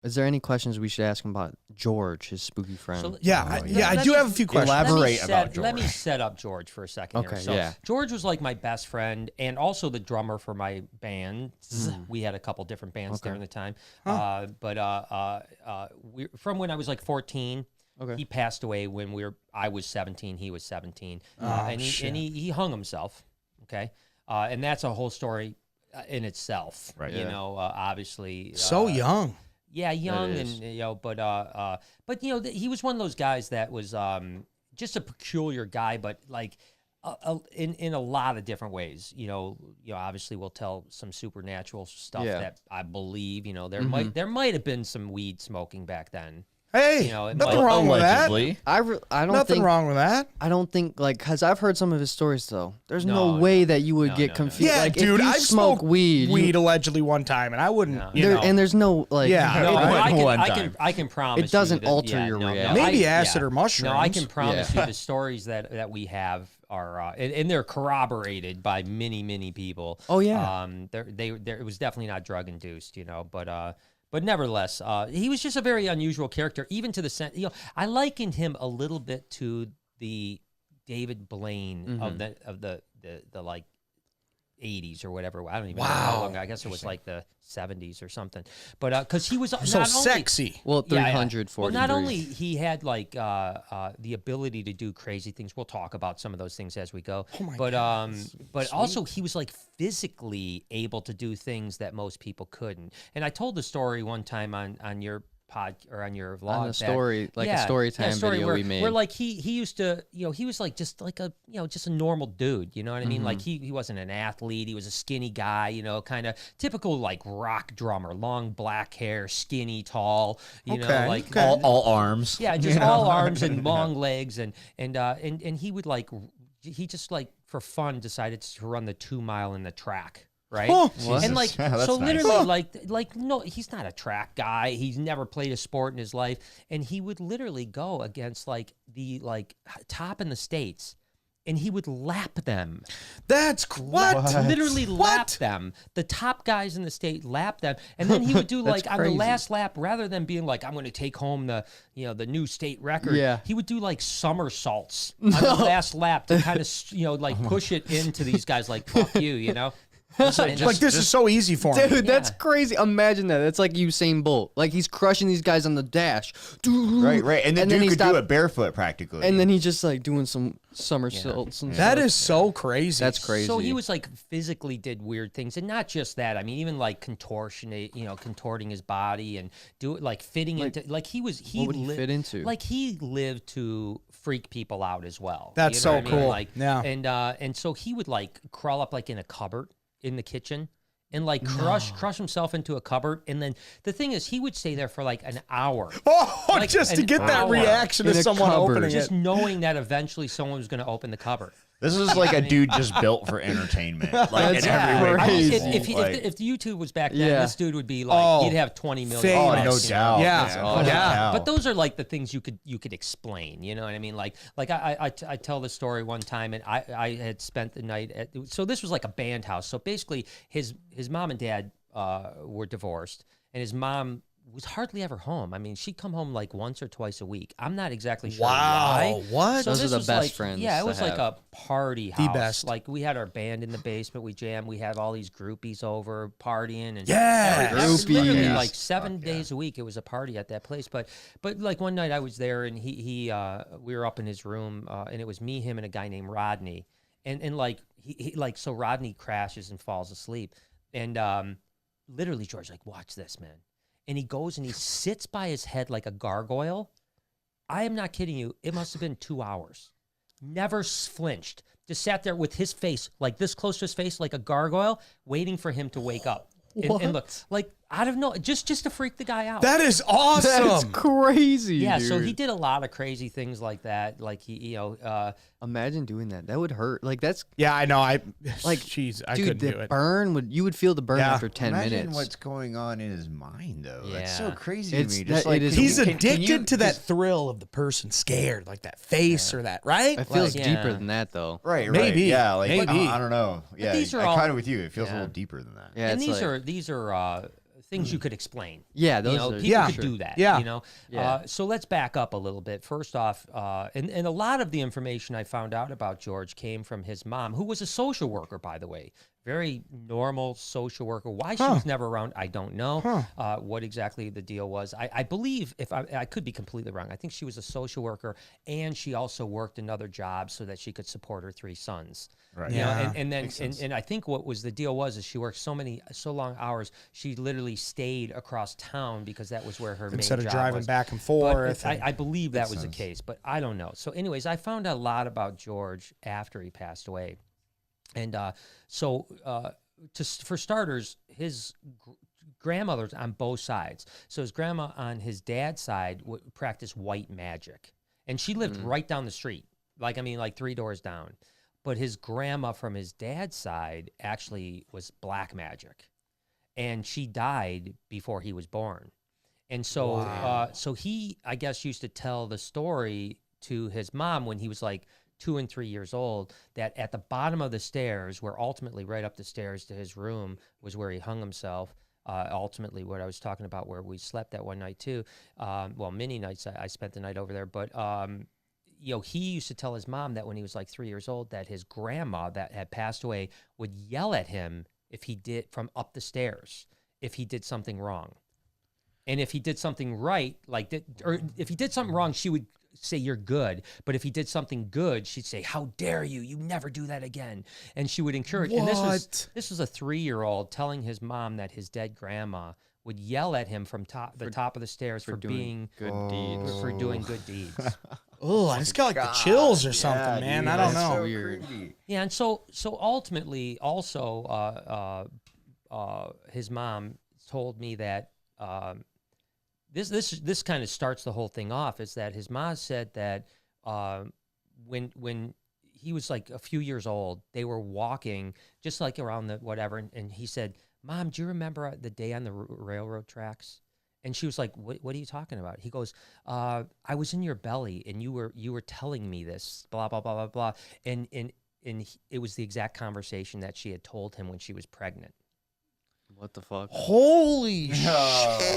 Is there any questions we should ask him about George, his spooky friend? So, I do have a few questions. Elaborate about George. Let me set up George for a second here. So George was like my best friend and also the drummer for my band. We had a couple different bands during the time. From when I was like 14, he passed away when I was 17, he was 17. And he hung himself, okay? And that's a whole story in itself. Right. You know, obviously. So young. Yeah, young and but he was one of those guys that was just a peculiar guy, but like in a lot of different ways. Obviously we'll tell some supernatural stuff that I believe. There might have been some weed smoking back then. Hey, nothing wrong with that. I don't nothing think, wrong with that. I don't think because I've heard some of his stories though. There's no way that you would get confused. Yeah, like, dude, if you I've smoke weed allegedly one time, and I wouldn't. And there's no like. Yeah, I can promise. It doesn't you that, alter your reaction. Maybe acid or mushrooms. No, I can promise you the stories that we have are and they're corroborated by many people. Oh yeah. It was definitely not drug induced, but nevertheless, he was just a very unusual character, even to the sense, I likened him a little bit to the David Blaine of the like 80s or whatever. I don't even know how long. I guess it was like the 70s or something. But because he was so sexy. Well, 343. Well, not only he had like the ability to do crazy things. We'll talk about some of those things as we go. Oh my but God, but also he was like physically able to do things that most people couldn't. And I told the story one time on your pod or on your vlog. On a story, a story time video we made. Where like he used to, he was like just like a, just a normal dude, you know what I mean? Like he wasn't an athlete, he was a skinny guy, kind of typical like rock drummer, long black hair, skinny, tall, you know, like all arms. Yeah, just all arms and long legs and he would like he just like for fun decided to run the 2 mile in the track. Right. Oh, and like, so nice. literally like, no, he's not a track guy. He's never played a sport in his life. And he would literally go against like the top in the States and he would lap them. That's what? Literally lap them. The top guys in the state lap them. And then he would do like on the last lap, rather than being like, I'm going to take home the new state record. He would do like somersaults on the last lap to kind of, like push it into these guys like, fuck you, this is so easy for him. Dude, that's crazy. Imagine that. It's like Usain Bolt. Like he's crushing these guys on the dash. Right. And then dude could do it barefoot practically. And then he's just like doing some somersaults. And that is so crazy. That's crazy. So he was like physically did weird things, and not just that. I mean, even like contorting his body and do it like fitting into like he was. What would he fit into? Like he lived to freak people out as well. That's so cool. Like, and so he would like crawl up like in a cupboard in the kitchen and like crush himself into a cupboard. And then the thing is, he would stay there for like an hour. Like just to get that reaction of someone opening it. Just knowing that eventually someone was going to open the cupboard. This is like a dude just built for entertainment. Like in every way possible. If YouTube was back then, this dude would be like, he'd have 20 million. Oh, no doubt. Yeah. But those are like the things you could explain. You know what I mean? Like I tell the story one time, and I had spent the night at. So this was like a band house. So basically, his mom and dad were divorced, and his mom was hardly ever home. I mean, she'd come home like once or twice a week. I'm not exactly sure why. What? So those are the best like, friends. Yeah, it was like a party house. The best. Like we had our band in the basement. We jammed. We had all these groupies over partying and literally like 7 days a week. It was a party at that place. But like one night I was there and we were up in his room and it was me, him, and a guy named Rodney. And like he so Rodney crashes and falls asleep. And literally George's like, watch this, man. And he goes and he sits by his head like a gargoyle. I am not kidding you. It must have been 2 hours. Never flinched. Just sat there with his face, like this close to his face, like a gargoyle, waiting for him to wake up. And look, like, I don't know, just to freak the guy out. That is awesome. That's crazy. Yeah, dude. so he did a lot of crazy things like that. Like imagine doing that. That would hurt. Like that's. Yeah, I know. Jeez, I couldn't do it. Burn you would feel the burn after 10 minutes. Imagine what's going on in his mind though. Yeah. That's so crazy to me. Just he's addicted to that thrill of the person scared, like that face or that, right? It feels deeper than that though. Right. Maybe. Yeah, like maybe. I don't know. Yeah, these are I'm all, kind of with you. It feels a little deeper than that. Yeah, and these are things you could explain. Yeah, those you know, are people could sure. do that. Yeah. You know. Yeah. So let's back up a little bit. First off, and a lot of the information I found out about George came from his mom, who was a social worker, by the way. Very normal social worker. Why she was never around, I don't know. What exactly the deal was. I believe, if I could be completely wrong, I think she was a social worker, and she also worked another job so that she could support her 3 sons. Right. You know, Yeah. and then and I think what was the deal was is she worked so long hours, she literally stayed across town because that was where her Instead main of job driving was. back and But forth. I believe that was the case, but I don't know. So anyways, I found out a lot about George after he passed away. And for starters, his grandmothers on both sides. So his grandma on his dad's side would practice white magic. And she lived right down the street. Like 3 doors down. But his grandma from his dad's side actually was black magic. And she died before he was born. And so so he, I guess, used to tell the story to his mom when he was like 2 and 3 years old, that at the bottom of the stairs, where ultimately right up the stairs to his room was where he hung himself. Ultimately, what I was talking about, where we slept that one night too. Well, many nights I spent the night over there. But you know, he used to tell his mom that when he was like 3 years old, that his grandma that had passed away would yell at him if he did from up the stairs if he did something wrong. And if he did something right, like that, or if he did something wrong, she would say, "You're good." But if he did something good, she'd say, "How dare you? You never do that again." And she would encourage. And this was a 3-year-old telling his mom that his dead grandma would yell at him from the top of the stairs for doing being good deeds. for doing good deeds. Oh, I just got like the chills or something, man. I don't know. So Weird. creepy. Yeah, and so ultimately, also, his mom told me that this kind of starts the whole thing off. Is that his mom said that when he was like a few years old, they were walking just like around the whatever, and he said, "Mom, do you remember the day on the railroad tracks?" And she was like, what are you talking about? He goes, I was in your belly, and you were telling me this, blah, blah, blah, blah, blah. And it was the exact conversation that she had told him when she was pregnant. What the fuck? Holy shit.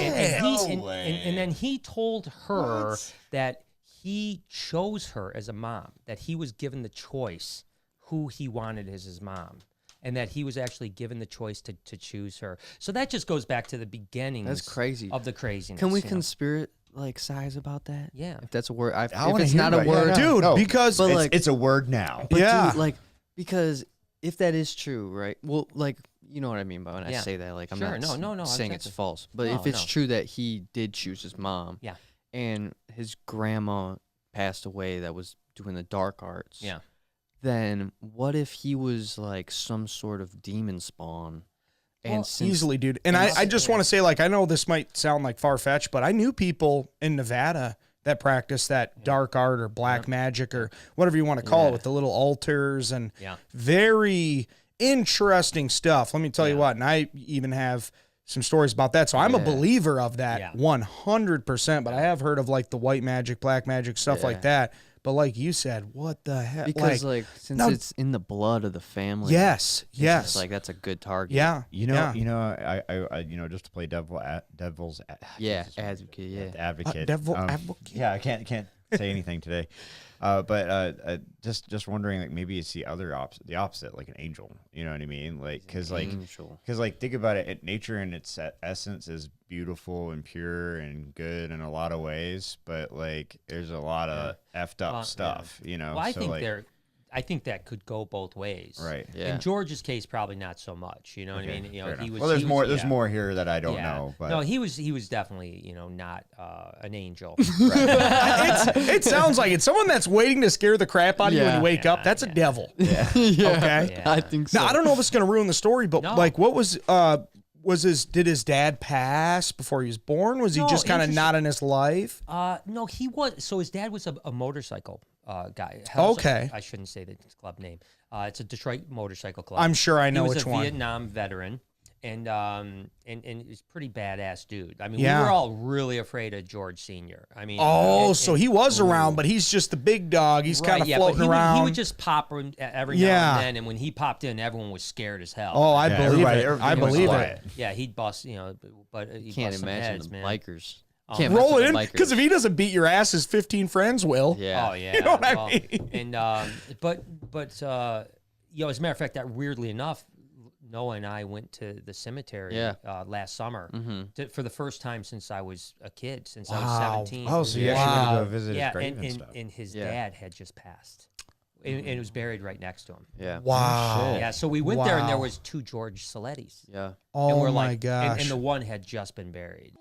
And then he told her that he chose her as a mom, that he was given the choice who he wanted as his mom. And that he was actually given the choice to choose her. So that just goes back to the beginnings. That's crazy. Of the craziness. Can we you know? conspirate like size about that? Yeah. If that's a word. If wanna it's hear not a about it. word, Yeah, Dude, no. because But It's, like- it's a word now. But Yeah. dude, like, because if that is true, right? Well, like, you know what I mean by when I Yeah. say that. Like, I'm Sure. not No, saying it's exactly. false. But No, if it's no. true that he did choose his mom, Yeah. and his grandma passed away that was doing the dark arts, Yeah. then what if he was like some sort of demon spawn? And Well, since easily, dude. And I just want to say, like, I know this might sound like far-fetched, but I knew people in Nevada that practice that dark art or black magic or whatever you want to call it, with the little altars and Yeah. very interesting stuff. Let me tell you what, and I even have some stories about that. So I'm a believer of that 100%, but I have heard of like the white magic, black magic, stuff like that. But like you said, what the heck? because like since no- it's in the blood of the family, yes, it's yes. just, like that's a good target. Yeah. You know, yeah. I just to play devil's Advocate, yeah. advocate. Devil advocate. Yeah, I can't say anything today. But just wondering, like, maybe it's the opposite, like an angel. You know what I mean? Like, because Angel. think about it. Nature in its essence is beautiful and pure and good in a lot of ways, but like, there's a lot of effed up stuff. You know, Well, so, I think that could go both ways. right. Yeah. In George's case, probably not so much. You know what I mean? You know, Fair he enough. was. Well, there's he was- more. There's yeah. more here that I don't Yeah. know. But No, he was definitely, you know, not an angel. It sounds like it's someone that's waiting to scare the crap out of you when Yeah. you wake up. That's a devil. yeah. Okay. Yeah. I think so. Now, I don't know if it's going to ruin the story, but No. like, what was did his dad pass before he was born? Was he No, just kind of interesting. not in his life? No, he was. So his dad was a motorcycle guy. Okay. I shouldn't say the club name. It's a Detroit motorcycle club. I'm sure I know he was which a one. Vietnam veteran, and he's a pretty badass dude. I mean, Yeah. we were all really afraid of George Senior. I mean, So he was around, but he's just the big dog. He's kind of but floating around. He would just pop every now and then, and when he popped in, everyone was scared as hell. Oh, I believe it. everybody I was believe quiet. it. Yeah, he'd bust, but he Can't bust some imagine heads, the man. bikers. Oh, Can't mess Roll with it the in, because if he doesn't beat your ass, his 15 friends will. Yeah. Oh yeah. You know what I mean? And but as a matter of fact, that weirdly enough, Noah and I went to the cemetery last summer for the first time since I was a kid, since I was 17. Oh, so You you actually went to wow. go visit his grave and and, stuff. and his dad had just passed. And it was buried right next to him. Yeah. Wow. Yeah, so we went there, and there Wow. was 2 George Solettis. Yeah. Oh and we're my like, gosh. and the one had just been buried.